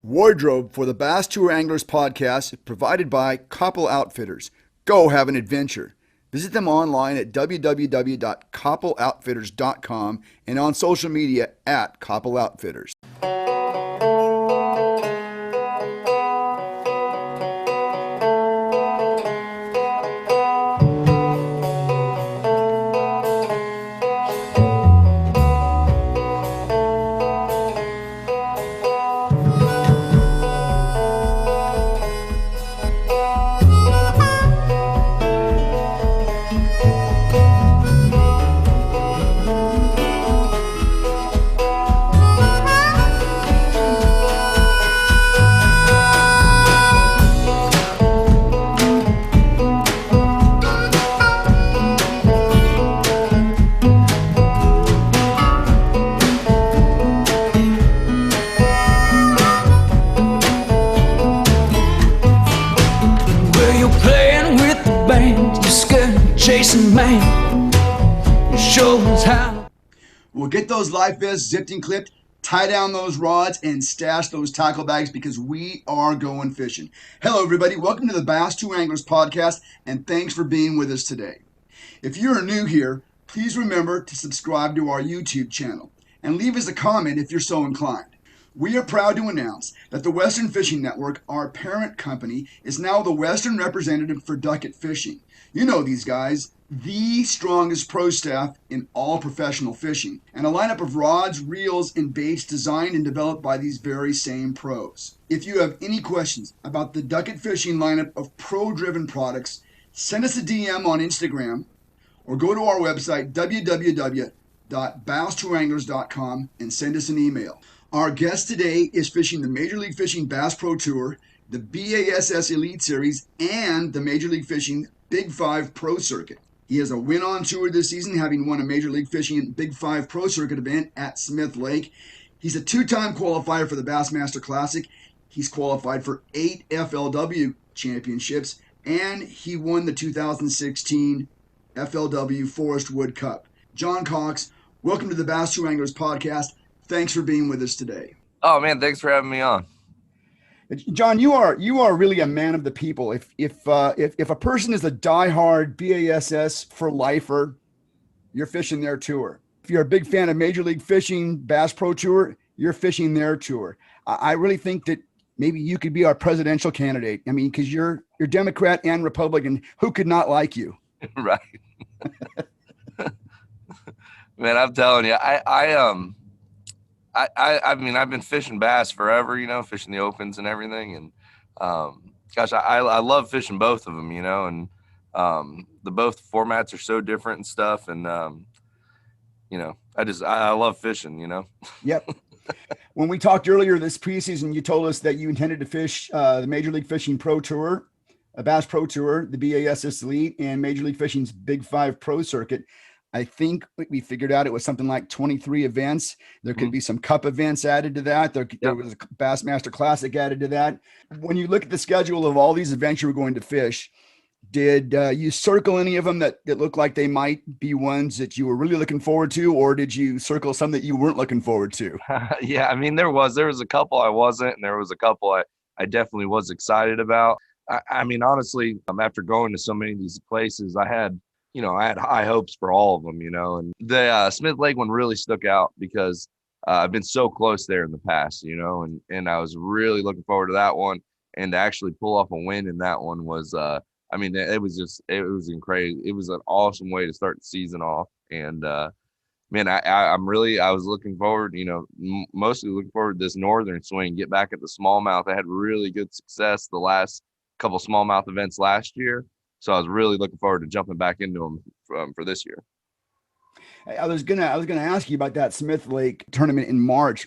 Wardrobe for the Bass Tour Anglers podcast provided by Koppel Outfitters. Go have an adventure. Visit them online at www.koppeloutfitters.com and on social media at Koppel Outfitters. We'll get those life vests zipped and clipped, tie down those rods, and stash those tackle bags because we are going fishing. Hello, everybody. Welcome to the Bass Tour Anglers podcast, and thanks for being with us today. If you're new here, please remember to subscribe to our YouTube channel and leave us a comment if you're so inclined. We are proud to announce that the Western Fishing Network, our parent company, is now the Western representative for ducket fishing. You know these guys, the strongest pro staff in all professional fishing, and a lineup of rods, reels, and baits designed and developed by these very same pros. If you have any questions about the ducket fishing lineup of pro-driven products, send us a DM on Instagram or go to our website, www.basstouranglers.com, and send us an email. Our guest today is fishing the Major League Fishing Bass Pro Tour, the BASS Elite Series, and the Major League Fishing Big 5 Pro Circuit. He has a win on tour this season, having won a Major League Fishing Big 5 Pro Circuit event at Smith Lake. He's a two-time qualifier for the Bassmaster Classic. He's qualified for 8 FLW championships, and he won the 2016 FLW Forest Wood Cup. John Cox, welcome to the Bass Tour Anglers podcast. Thanks for being with us today. Oh man, thanks for having me on. John, you are really a man of the people. If a person is a diehard BASS for lifer, you're fishing their tour. If you're a big fan of Major League Fishing Bass Pro Tour, you're fishing their tour. I really think that maybe you could be our presidential candidate. I mean, because you're Democrat and Republican. Who could not like you? Right. Man, I'm telling you, I mean, I've been fishing bass forever, fishing the opens and everything. And, gosh, I love fishing both of them, and, the both formats are so different and stuff. And, I love fishing, Yep. When we talked earlier this preseason, you told us that you intended to fish, the Major League Fishing Pro Tour, a Bass Pro Tour, the BASS Elite, and Major League Fishing's Big 5 Pro Circuit. I think we figured out it was something like 23 events. There could be some cup events added to that. There was a Bassmaster Classic added to that. When you look at the schedule of all these events you were going to fish, did you circle any of them that looked like they might be ones that you were really looking forward to, or did you circle some that you weren't looking forward to? Yeah, I mean, there was a couple I wasn't, and there was a couple I definitely was excited about. I mean, honestly, after going to so many of these places, I had high hopes for all of them, and the Smith Lake one really stuck out because I've been so close there in the past, and I was really looking forward to that one, and to actually pull off a win in that one was, it was incredible. It was an awesome way to start the season off. And, man, I was looking forward, mostly looking forward to this northern swing, get back at the smallmouth. I had really good success the last couple smallmouth events last year. So I was really looking forward to jumping back into them for this year. I was gonna ask you about that Smith Lake tournament in March.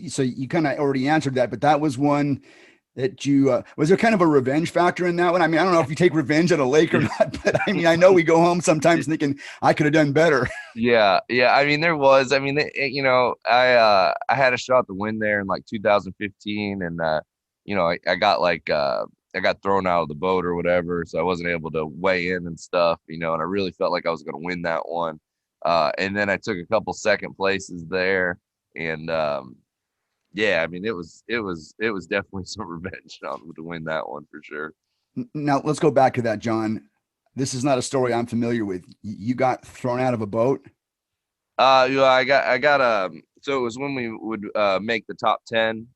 So you kind of already answered that, but that was one that you was there kind of a revenge factor in that one? I mean, I don't know if you take revenge at a lake or not, but I mean, I know we go home sometimes thinking I could have done better. Yeah. I mean, there was. I mean, I had a shot to win there in like 2015, and I got thrown out of the boat or whatever, so I wasn't able to weigh in and stuff, and I really felt like I was going to win that one. And then I took a couple second places there, and Yeah, I mean, it was definitely some revenge to win that one for sure. Now let's go back to that, John. This is not a story I'm familiar with. You got thrown out of a boat. I got so it was when we would make the top 10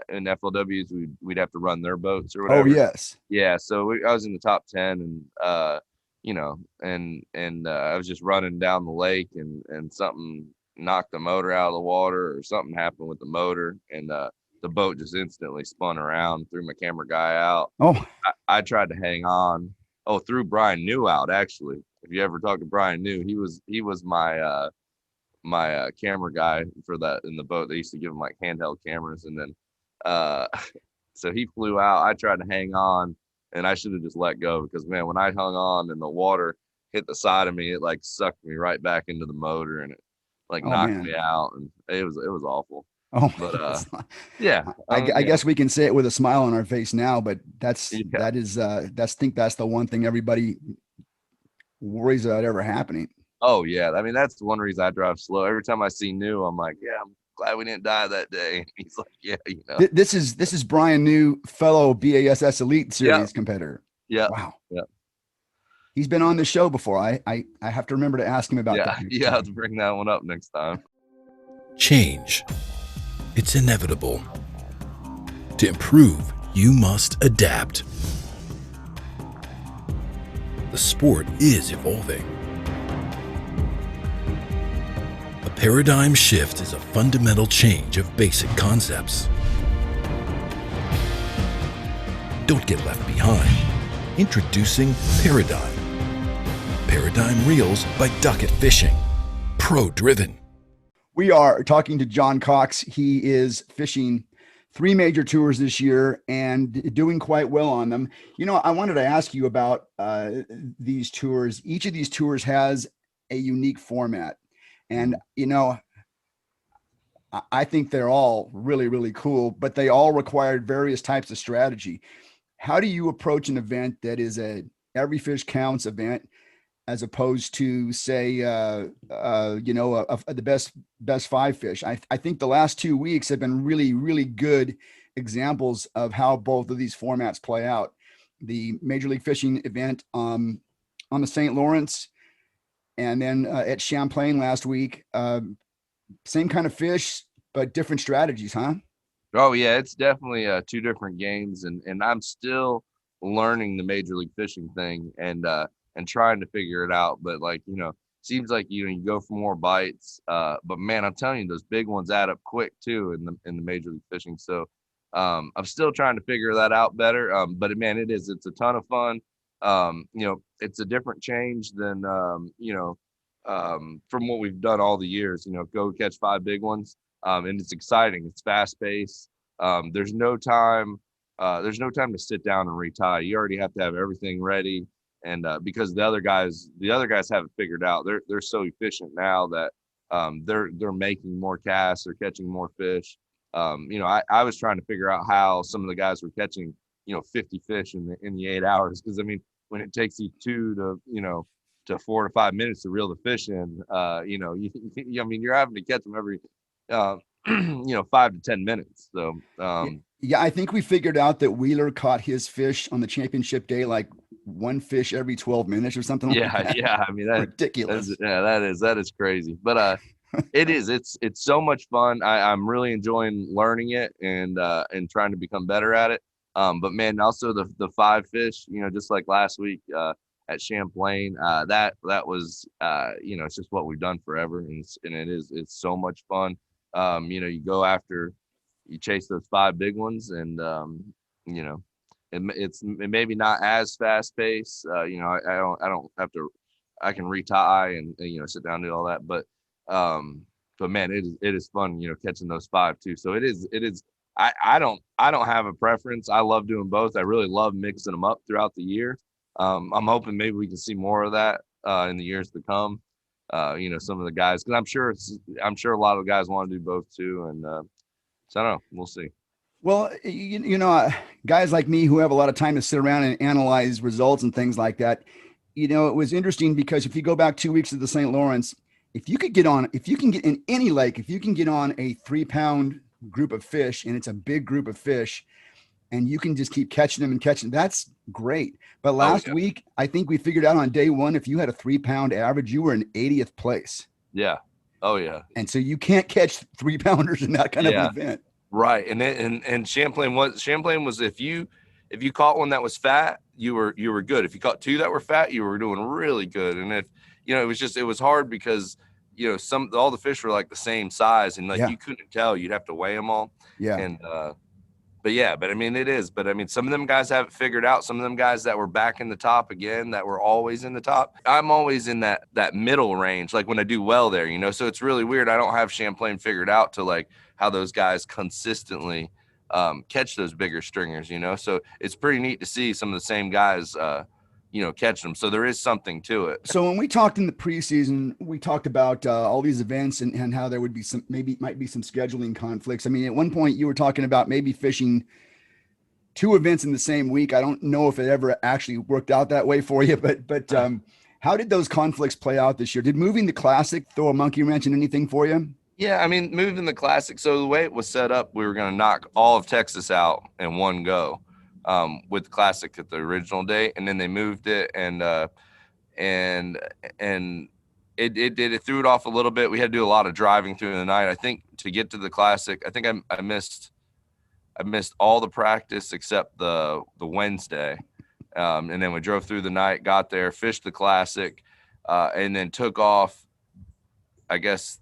in FLWs, we'd have to run their boats or Oh whatever. yes. Yeah, so I was in the top 10, and I was just running down the lake, and something knocked the motor out of the water, or something happened with the motor, and the boat just instantly spun around, threw my camera guy out. Oh, I tried to hang on. Oh, threw Brian New out, actually. If you ever talked to Brian New, he was my camera guy for that in the boat. They used to give him like handheld cameras, and then uh so he flew out. I tried to hang on, and I should have just let go, because man, when I hung on and the water hit the side of me, it like sucked me right back into the motor, and it like oh knocked me man. out, and it was awful. Oh, But that's not, yeah, I guess we can say it with a smile on our face now, but yeah. I think that's the one thing everybody worries about ever happening. Oh yeah. I mean, that's the one reason I drive slow. Every time I see New, I'm like, yeah, I'm glad we didn't die that day. And he's like, yeah, This is Brian New, fellow BASS Elite yeah, Series competitor. yeah, Wow. yeah, He's been on the show before. I have to remember to ask him about yeah, that next yeah. I'll have time. to bring that one up next time. Change. It's inevitable. To improve, you must adapt. The sport is evolving. A paradigm shift is a fundamental change of basic concepts. Don't get left behind. Introducing Paradigm. Paradigm Reels by Duckett Fishing. Pro-driven. We are talking to John Cox. He is fishing 3 major tours this year and doing quite well on them. I wanted to ask you about these tours. Each of these tours has a unique format. And, I think they're all really, really cool, but they all required various types of strategy. How do you approach an event that is a every fish counts event, as opposed to, say, the best 5 fish? I think the last 2 weeks have been really, really good examples of how both of these formats play out. The Major League Fishing event on the St. Lawrence, and then at Champlain last week, same kind of fish, but different strategies, huh? Oh yeah, it's definitely two different games, and I'm still learning the Major League Fishing thing, and trying to figure it out. But like, seems like you go for more bites. But man, I'm telling you, those big ones add up quick too in the Major League Fishing. So I'm still trying to figure that out better. But man, it's a ton of fun. It's a different change than from what we've done all the years. Go catch 5 big ones. And it's exciting. It's fast paced. There's no time. There's no time to sit down and retie. You already have to have everything ready, and because the other guys have it figured out. They're so efficient now that they're making more casts. They're catching more fish. I was trying to figure out how some of the guys were catching 50 fish in the 8 hours, because I mean, when it takes you 4 to 5 minutes to reel the fish in, I mean, you're having to catch them every uh, 5 to 10 minutes. So, Yeah, I think we figured out that Wheeler caught his fish on the championship day like 1 fish every 12 minutes or something like yeah, that. yeah. I mean, Ridiculous. that is crazy. But it's so much fun. I'm really enjoying learning it, and trying to become better at it. But man, also the 5 fish, just like last week at Champlain, that was it's just what we've done forever, and it's so much fun. You go after, you chase those 5 big ones, and you know, it's maybe not as fast paced. I don't have to. I can retie and sit down and do all that, but man, it is fun, catching those 5 too. So it is. I don't have a preference. I love doing both. I really love mixing them up throughout the year. I'm hoping maybe we can see more of that in the years to come. Some of the guys, because I'm sure a lot of the guys want to do both too, and so I don't know. We'll see. Well, guys like me who have a lot of time to sit around and analyze results and things like that, it was interesting because if you go back 2 weeks to the St. Lawrence, if you can get in any lake, if you can get on a 3-pound group of fish, and it's a big group of fish, and you can just keep catching them and catching them. That's great. But last week, I think we figured out on day one, if you had a 3-pound average, you were in 80th place. Yeah. Oh yeah. And so you can't catch 3-pounders in that kind of an event. Right. And Champlain was if you caught one that was fat, you were good. If you caught two that were fat, you were doing really good. And if it was hard because all the fish were like the same size, and like you couldn't tell. You'd have to weigh them all. Yeah. And but I mean, it is. But I mean, some of them guys have it figured out. Some of them guys that were back in the top again, that were always in the top. I'm always in that middle range, like when I do well there, So it's really weird. I don't have Champlain figured out to like how those guys consistently catch those bigger stringers, So it's pretty neat to see some of the same guys, catch them. So there is something to it. So when we talked in the preseason, we talked about all these events and how there would be might be some scheduling conflicts. I mean, at one point you were talking about maybe fishing 2 events in the same week. I don't know if it ever actually worked out that way for you, but how did those conflicts play out this year? Did moving the Classic throw a monkey wrench in anything for you? Yeah, I mean, moving the Classic. So the way it was set up, we were going to knock all of Texas out in one go. With Classic at the original date, and then they moved it, and it threw it off a little bit. We had to do a lot of driving through the night. I think to get to the Classic, I think I missed all the practice except the Wednesday, and then we drove through the night, got there, fished the Classic, and then took off, I guess,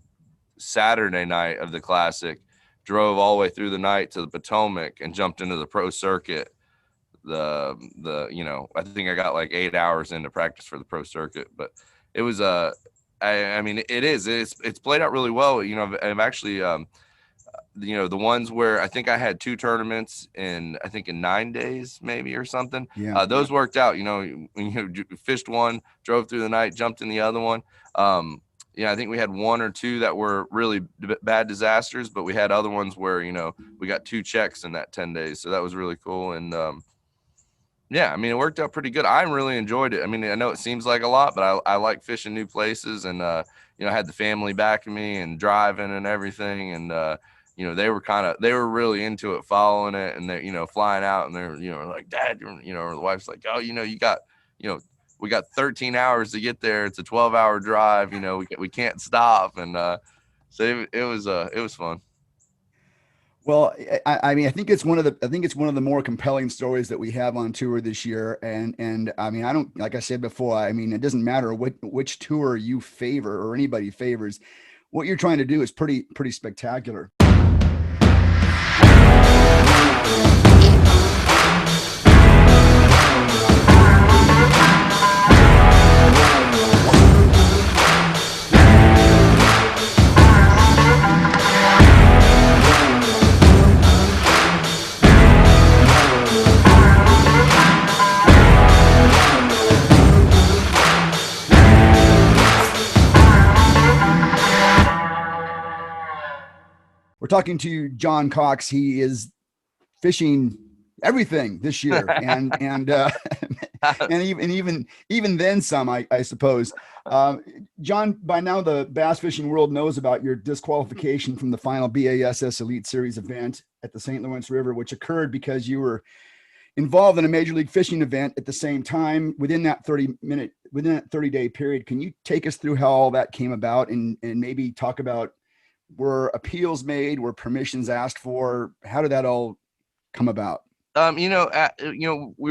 Saturday night of the Classic, drove all the way through the night to the Potomac and jumped into the pro circuit. I think I got like 8 hours into practice for the pro circuit, but it was it's played out really well. I've actually the ones where I think I had 2 tournaments in 9 days maybe or something. Yeah. Those worked out. Fished one, drove through the night, jumped in the other one. I think we had 1 or 2 that were really bad disasters, but we had other ones where, we got 2 checks in that 10 days. So that was really cool. And, it worked out pretty good. I really enjoyed it. I mean, I know it seems like a lot, but I like fishing new places, and, I had the family backing me and driving and everything. And, they were really into it, following it, and they're, flying out, and they're, like, Dad, or the wife's like, oh, you got, we got 13 hours to get there. It's a 12-hour drive. We can't stop. And so it was fun. Well, I mean, I think it's one of the more compelling stories that we have on tour this year. And I mean, I don't, like I said before, I mean, it doesn't matter which tour you favor or anybody favors. What you're trying to do is pretty spectacular. We're talking to John Cox. He is fishing everything this year, and even then some, I suppose. John, by now the bass fishing world knows about your disqualification from the final BASS Elite Series event at the St. Lawrence River, which occurred because you were involved in a Major League Fishing event at the same time within that 30-day period. Can you take us through how all that came about, and maybe talk about, were appeals made, were permissions asked for? How did that all come about? We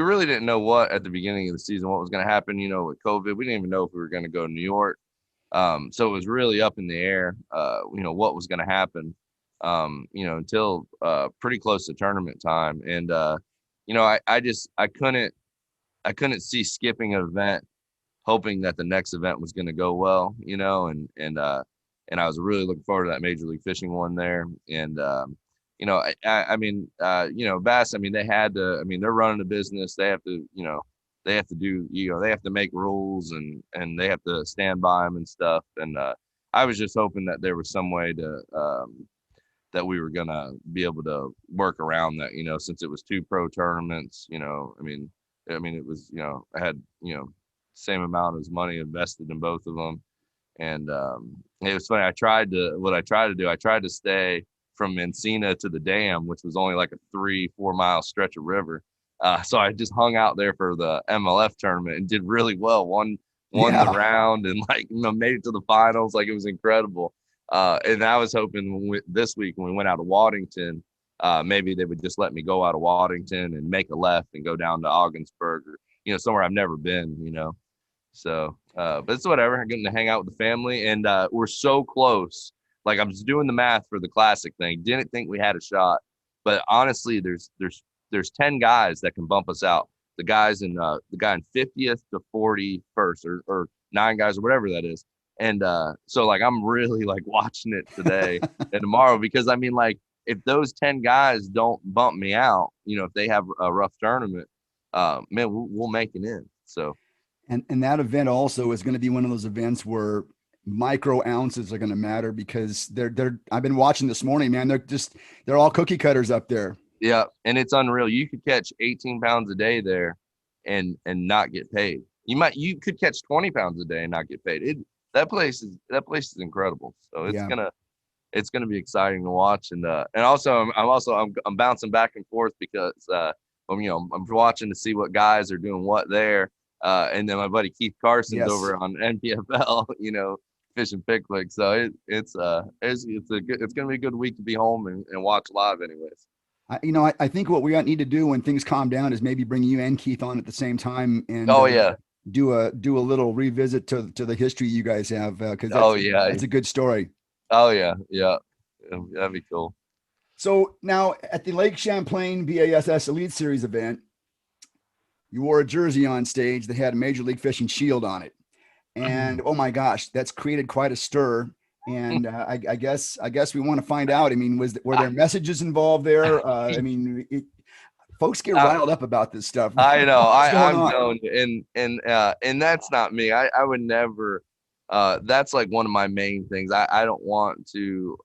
really didn't know what at the beginning of the season, what was going to happen, with COVID. We didn't even know if we were going to go to New York. So it was really up in the air, what was going to happen, until pretty close to tournament time. And, I couldn't see skipping an event, hoping that the next event was going to go well, and I was really looking forward to that Major League Fishing one there. And, Bass, they had to, they're running a business. They have to, they have to make rules, and they have to stand by them and stuff. And I was just hoping that there was some way to, that we were going to be able to work around that, since it was 2 pro tournaments, it was, I had, same amount as money invested in both of them. And it was funny. I tried to stay from Encina to the dam, which was only like a 3-4 mile stretch of river. So I just hung out there for the MLF tournament and did really well. Won the Yeah. round and made it to the finals. Like, it was incredible. And I was hoping this week when we went out of Waddington, maybe they would just let me go out of Waddington and make a left and go down to Ogdensburg or, somewhere I've never been. So, but it's whatever. I'm getting to hang out with the family, and we're so close. Like, I'm just doing the math for the classic thing. Didn't think we had a shot, but honestly, there's 10 guys that can bump us out. The guy in 50th to 41st, or 9 guys or whatever that is. And so like I'm really like watching it today and tomorrow, because I mean, like, if those 10 guys don't bump me out, if they have a rough tournament, man, we'll make it in. So. And that event also is going to be one of those events where micro ounces are going to matter, because I've been watching this morning, man. They're all cookie cutters up there. Yeah. And it's unreal. You could catch 18 pounds a day there and not get paid. You could catch 20 pounds a day and not get paid. That place is incredible. So it's gonna be exciting to watch. And also I'm bouncing back and forth because I'm watching to see what guys are doing what there. And then my buddy Keith Carson's over on NPFL, fishing pickwick. So it's gonna be a good week to be home and watch live anyways. I think what we need to do when things calm down is maybe bring you and Keith on at the same time and do a little revisit to the history you guys have, because that's a good story. Oh yeah, that'd be cool. So now at the Lake Champlain BASS Elite Series event, you wore a jersey on stage that had a Major League Fishing shield on it, and oh my gosh, that's created quite a stir. And I guess we want to find out. I mean, were there messages involved there? Folks get riled up about this stuff. I know. I'm telling you, and that's not me. I would never. That's like one of my main things. I don't want to.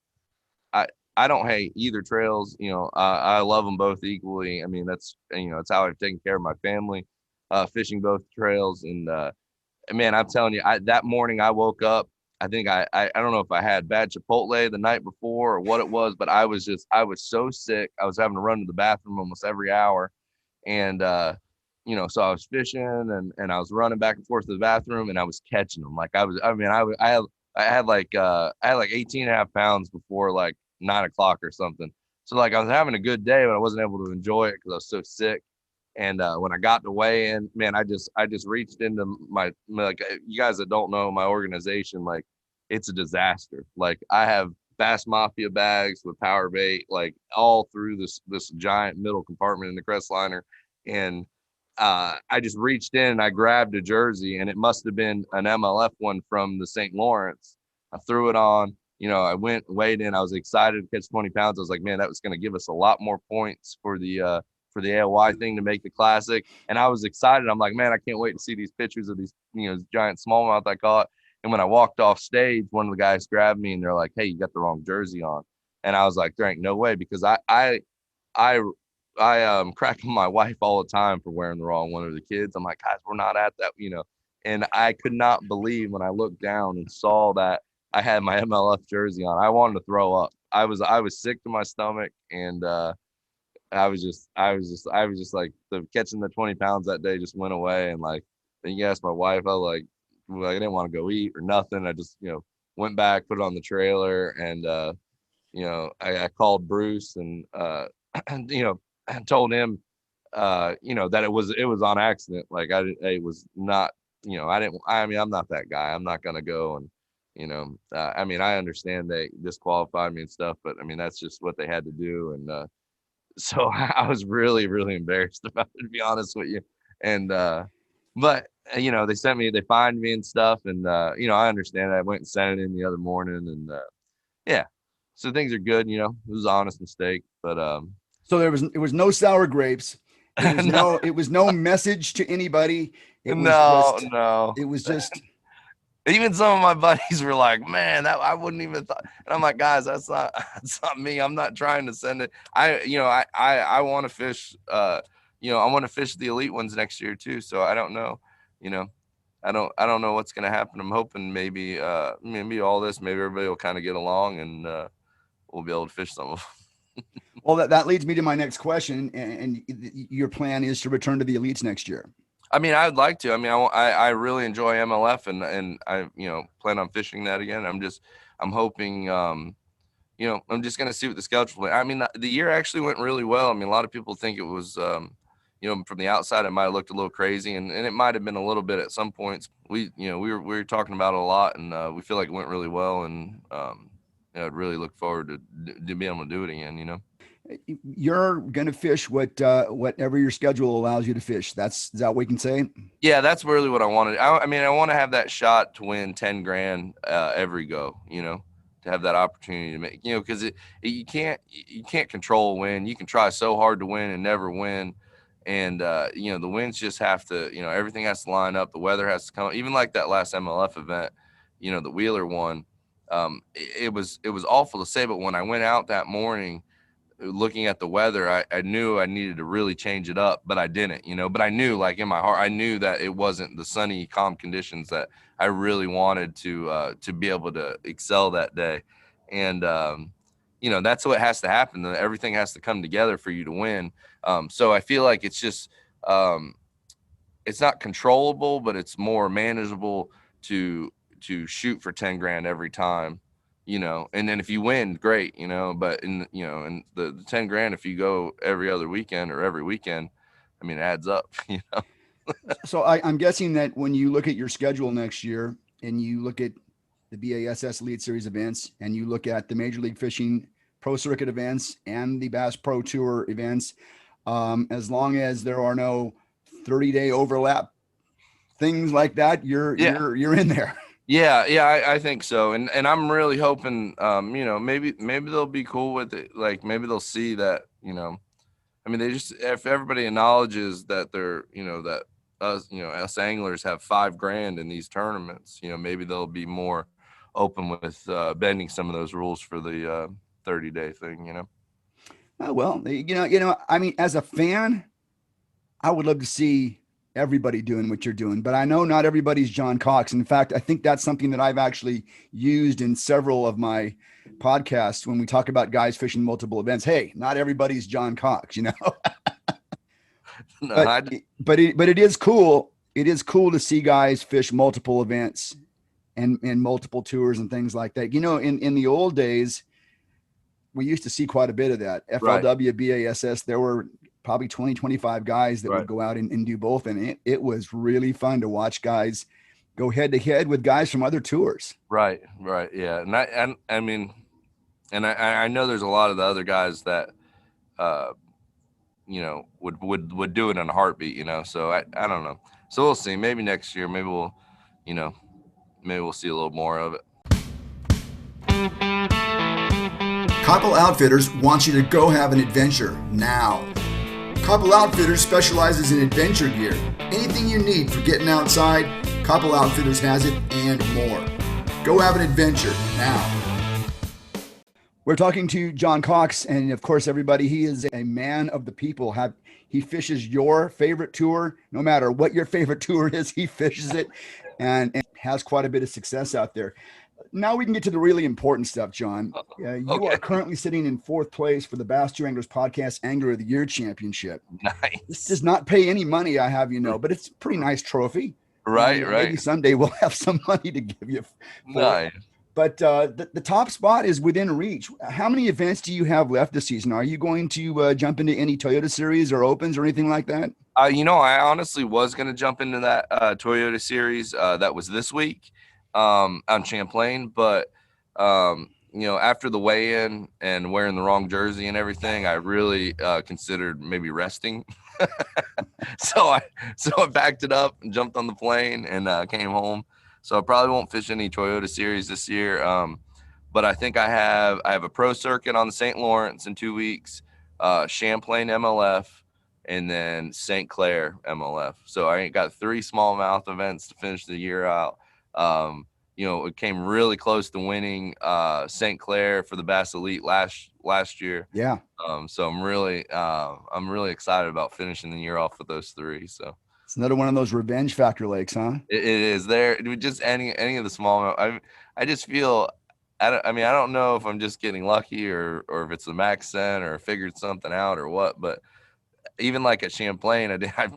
I don't hate either trails. I love them both equally. I mean, that's it's how I've taken care of my family, fishing both trails. And man, I'm telling you, that morning I woke up. I think I don't know if I had bad Chipotle the night before or what it was, but I was so sick. I was having to run to the bathroom almost every hour. And, so I was fishing and I was running back and forth to the bathroom and I was catching them. Like I had like 18 and a half pounds before like 9 o'clock or something. So like I was having a good day, but I wasn't able to enjoy it because I was so sick. And when I got to weigh in, man, I just reached into my, like, you guys that don't know my organization, like, it's a disaster. Like, I have Bass Mafia bags with power bait, like, all through this giant middle compartment in the Crestliner. And I just reached in and I grabbed a jersey, and it must have been an MLF one from the St. Lawrence. I threw it on. I went, weighed in. I was excited to catch 20 pounds. I was like, man, that was going to give us a lot more points for the AOY thing to make the classic. And I was excited. I'm like, man, I can't wait to see these pictures of these, giant smallmouth I caught. And when I walked off stage, one of the guys grabbed me and they're like, hey, you got the wrong jersey on. And I was like, there ain't no way, because I cracking my wife all the time for wearing the wrong one, of the kids. I'm like, guys, we're not at that, and I could not believe when I looked down and saw that I had my MLF jersey on. I wanted to throw up. I was sick to my stomach, and I was just like, catching the 20 pounds that day just went away. And like, then you asked my wife, I was like, I didn't want to go eat or nothing. I just, went back, put it on the trailer, and, I called Bruce and, I told him, that it was on accident. Like it was not, I'm not that guy. I'm not going to go. And, I understand they disqualified me and stuff, but I mean, that's just what they had to do. And, so I was really, really embarrassed about it, to be honest with you. And, but they fined me and stuff. And, I understand. I went and sent it in the other morning, and, yeah, so things are good. It was an honest mistake, but, so it was no sour grapes. It was no. It was no message to anybody. It was just. Even some of my buddies were like, man, that I wouldn't even thought. And I'm like, guys, that's not me. I'm not trying to send it. I want to fish, I want to fish the elite ones next year too. So I don't know, I don't know what's going to happen. I'm hoping maybe all this, maybe everybody will kind of get along, and we'll be able to fish some of them. Well, that leads me to my next question. And your plan is to return to the elites next year. I mean, I would like to. I mean, I really enjoy MLF, and I plan on fishing that again. I'm hoping. I'm just gonna see what the schedule. I mean, the year actually went really well. I mean, a lot of people think it was, from the outside, it might have looked a little crazy, and it might have been a little bit at some points. We were talking about it a lot, and we feel like it went really well, and I'd really look forward to being able to do it again. You're going to fish whatever your schedule allows you to fish. Is that what we can say? Yeah, that's really what I wanted. I mean, I want to have that shot to win 10 grand every go, to have that opportunity to make, because you can't control a win. You can try so hard to win and never win. And, the wins just have to, everything has to line up. The weather has to come, even like that last MLF event, the Wheeler one. It was awful to say, but when I went out that morning, looking at the weather, I knew I needed to really change it up, but I didn't, but I knew, like, in my heart, I knew that it wasn't the sunny, calm conditions that I really wanted to be able to excel that day. And, that's what has to happen. Everything has to come together for you to win. So I feel like it's just, it's not controllable, but it's more manageable to shoot for 10 grand every time. And then if you win, great, but in the 10 grand, if you go every other weekend or every weekend, I mean, it adds up, So I'm guessing that when you look at your schedule next year and you look at the BASS Elite Series events and you look at the Major League Fishing Pro Circuit events and the Bass Pro Tour events, as long as there are no 30-day overlap, things like that, you're in there. Yeah, I think so. And I'm really hoping, maybe they'll be cool with it. Like, maybe they'll see that, I mean, if everybody acknowledges that they're, that us anglers have 5 grand in these tournaments, maybe they'll be more open with bending some of those rules for the 30-day thing, Well, I mean, as a fan, I would love to see everybody doing what you're doing, but I know not everybody's John Cox. In fact, I think that's something that I've actually used in several of my podcasts when we talk about guys fishing multiple events. Hey, not everybody's John Cox, No, but it is cool. It is cool to see guys fish multiple events and multiple tours and things like that. In the old days, we used to see quite a bit of that. FLW, right. BASS, there were probably 20, 25 guys that would go out and do both. And it was really fun to watch guys go head to head with guys from other tours. Right. Yeah. And I mean, and I know there's a lot of the other guys that, would do it in a heartbeat, so I don't know. So we'll see. Maybe next year, maybe we'll see a little more of it. Koppel Outfitters wants you to go have an adventure now. Koppel Outfitters specializes in adventure gear. Anything you need for getting outside, Koppel Outfitters has it and more. Go have an adventure now. We're talking to John Cox, and of course, everybody, he is a man of the people. He fishes your favorite tour. No matter what your favorite tour is, he fishes it and has quite a bit of success out there. Now we can get to the really important stuff, John. You are currently sitting in 4th place for the Bass 2 Anglers Podcast Angler of the Year Championship. Nice. This does not pay any money, I have but it's a pretty nice trophy. Right. Maybe someday we'll have some money to give you. Nice. But the top spot is within reach. How many events do you have left this season? Are you going to jump into any Toyota Series or Opens or anything like that? I honestly was going to jump into that Toyota Series that was this week. On Champlain, but after the weigh-in and wearing the wrong jersey and everything, I really considered maybe resting. so I backed it up and jumped on the plane and came home. So I probably won't fish any Toyota Series this year. But I think I have a pro circuit on the St. Lawrence in 2 weeks, Champlain MLF, and then St. Clair MLF. So I got 3 smallmouth events to finish the year out. It came really close to winning St. Clair for the Bass Elite last year. Yeah. So I'm really excited about finishing the year off with those 3. So it's another one of those revenge factor lakes, huh? It is there. Just any of the small. I just feel I mean, I don't know if I'm just getting lucky or if it's the max scent or figured something out or what, but even like at Champlain, I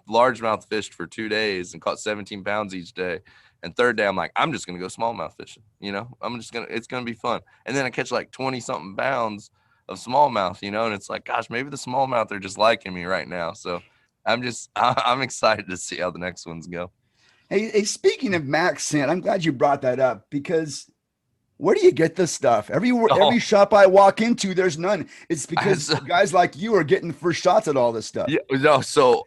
largemouth fished for 2 days and caught 17 pounds each day. And third day, I'm like, I'm just gonna go smallmouth fishing. It's gonna be fun. And then I catch like 20 something pounds of smallmouth, and it's like, gosh, maybe the smallmouth are just liking me right now. So I'm excited to see how the next ones go. Hey, speaking of max scent, I'm glad you brought that up because where do you get this stuff? Every Oh, shop I walk into, there's none. It's I, because guys like you are getting first shots at all this stuff. yeah, no. So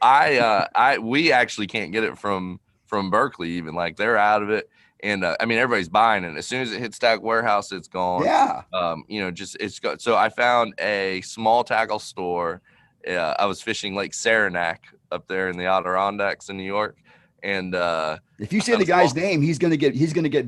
we actually can't get it from Berkeley even. Like they're out of it, and I mean everybody's buying it. As soon as it hits Stack Warehouse, it's gone. Yeah. Just it's got. So I found a small tackle store. I was fishing Lake Saranac up there in the Adirondacks in New York, and If you I say found the a small. guy's name, he's gonna get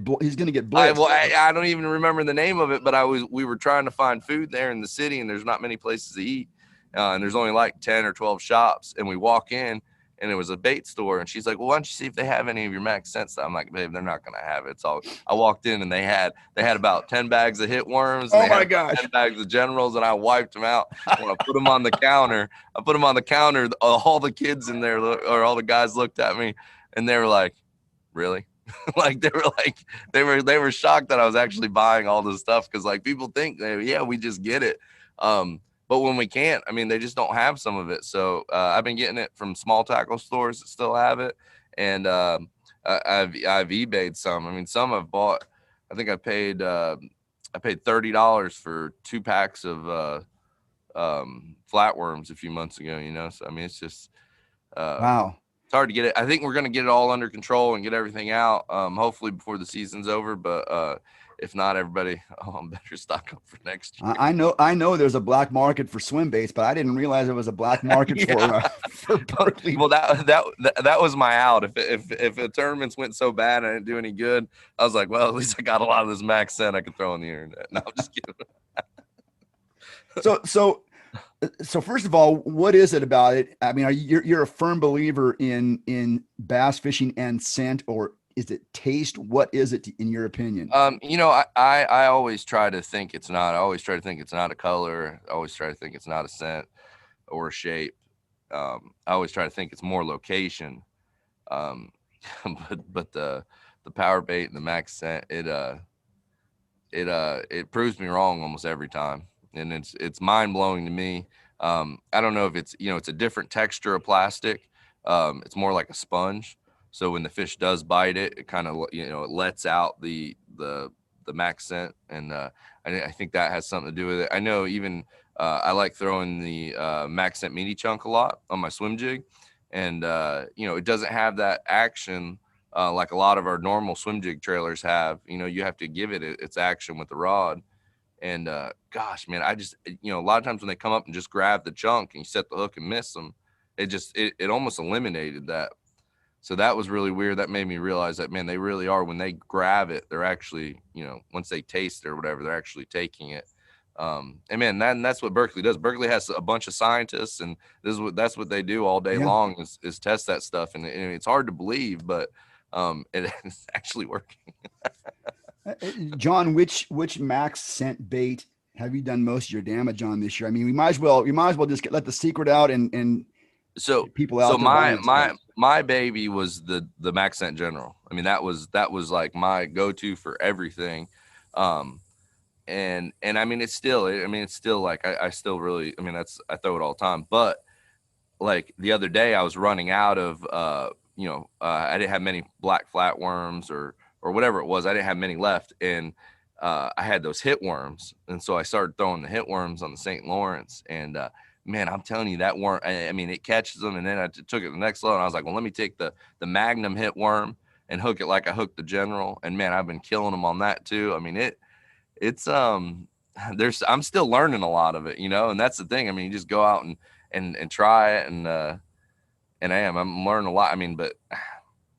blitzed. I don't even remember the name of it, but we were trying to find food there in the city, and there's not many places to eat, and there's only like 10 or 12 shops, and we walk in, and it was a bait store, and she's like, well, why don't you see if they have any of your max scent stuff? I'm like, babe, they're not gonna have it. It's all. I walked in, and they had about 10 bags of hit worms, and Oh they had my about gosh. 10 bags of generals, and I wiped them out. When I put them on the counter, all the kids in there, or all the guys looked at me, and they were like, really? Like they were shocked that I was actually buying all this stuff, because like people think, yeah, we just get it, but when we can't, I mean, they just don't have some of it. So I've been getting it from small tackle stores that still have it, and I've eBayed some. I mean, some I've bought. I think I paid $30 for 2 packs of flatworms a few months ago. So I mean, it's just um, Wow. it's hard to get it. I think we're going to get it all under control and get everything out, hopefully before the season's over. But if not, everybody, better stock up for next year. I know there's a black market for swim baits, but I didn't realize there was a black market Yeah. for Berkeley. Well, that was my out. If the tournaments went so bad and I didn't do any good, I was like, well, at least I got a lot of this max scent I could throw on the internet. No, I'm just kidding. So first of all, what is it about it? I mean, you're a firm believer in bass fishing and scent, or is it taste? What is it in your opinion? I always try to think it's not. I always try to think it's not a color. I always try to think it's not a scent or a shape. I always try to think it's more location. Um, but the power bait and the max scent, it proves me wrong almost every time, and it's mind blowing to me. I don't know if it's a different texture of plastic. It's more like a sponge. So when the fish does bite it, it kind of it lets out the max scent, and I think that has something to do with it. I know even I like throwing the max scent meaty chunk a lot on my swim jig, and it doesn't have that action like a lot of our normal swim jig trailers have. You have to give it its action with the rod. And gosh, man, I just a lot of times when they come up and just grab the chunk and you set the hook and miss them, it almost eliminated that. So that was really weird. That made me realize that, man, they really are, when they grab it, they're actually, once they taste it or whatever, they're actually taking it. And man, that's what Berkeley does. Berkeley has a bunch of scientists, and that's what they do all day Yeah. long is test that stuff. And it's hard to believe, but it's actually working. John, which max scent bait have you done most of your damage on this year? I mean, we might as well just let the secret out and So get people so out there my buying my stuff. my baby was the Max Scent General. I mean, that was like my go-to for everything. Um and I mean, it's still like I still really, I mean, I throw it all the time. But like the other day I was running out of I didn't have many black flatworms or whatever it was. I didn't have many left, and I had those hit worms, and so I started throwing the hit worms on the St. Lawrence. And man, I'm telling you, that worm, I mean, it catches them. And then I took it the next level, and I was like, well, let me take the Magnum hit worm and hook it like I hooked the General. And man, I've been killing them on that too. I mean, it's I'm still learning a lot of it, and that's the thing. I mean, you just go out and try it, and I'm learning a lot. I mean, but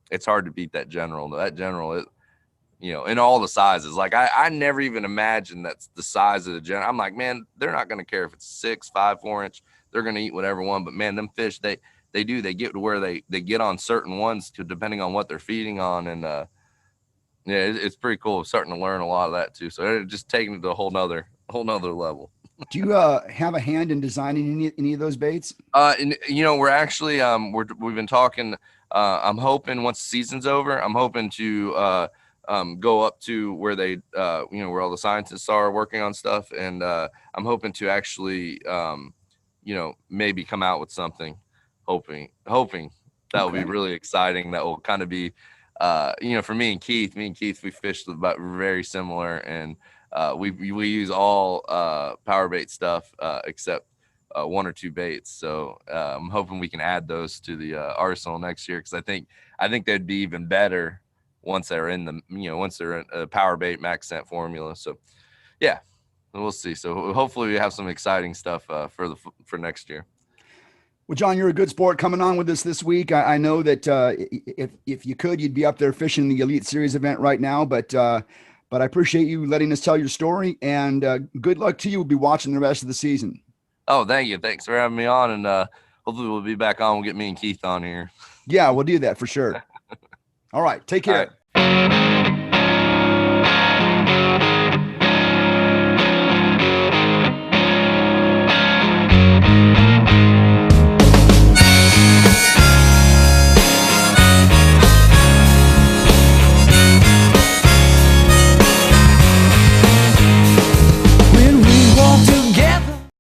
it's hard to beat that General. That General, in all the sizes. Like I never even imagined that's the size of the General. I'm like, man, they're not going to care if it's 6, 5, 4 inch. They're going to eat whatever one. But man, them fish, they get to where they get on certain ones, depending on what they're feeding on. And Yeah, it's pretty cool. I'm starting to learn a lot of that too. So it's just taking it to a whole nother level. Do you have a hand in designing any of those baits? And we're actually we've been talking. I'm hoping once the season's over, I'm hoping to go up to where they where all the scientists are working on stuff, and I'm hoping to actually maybe come out with something. Hoping that will be Okay. really exciting. That will kind of be for me and Keith, we fished about very similar, and we use all power bait stuff except one or two baits. So I'm hoping we can add those to the arsenal next year, because I think they'd be even better once they're in a power bait max scent formula. So yeah, we'll see. So hopefully we have some exciting stuff for next year. Well, John, you're a good sport coming on with us this week. I know that if you could, you'd be up there fishing the Elite Series event right now. But I appreciate you letting us tell your story, and good luck to you. We'll be watching the rest of the season. Oh, thank you. Thanks for having me on, and hopefully we'll be back on. We'll get me and Keith on here. Yeah, we'll do that for sure. All right, take care. All right.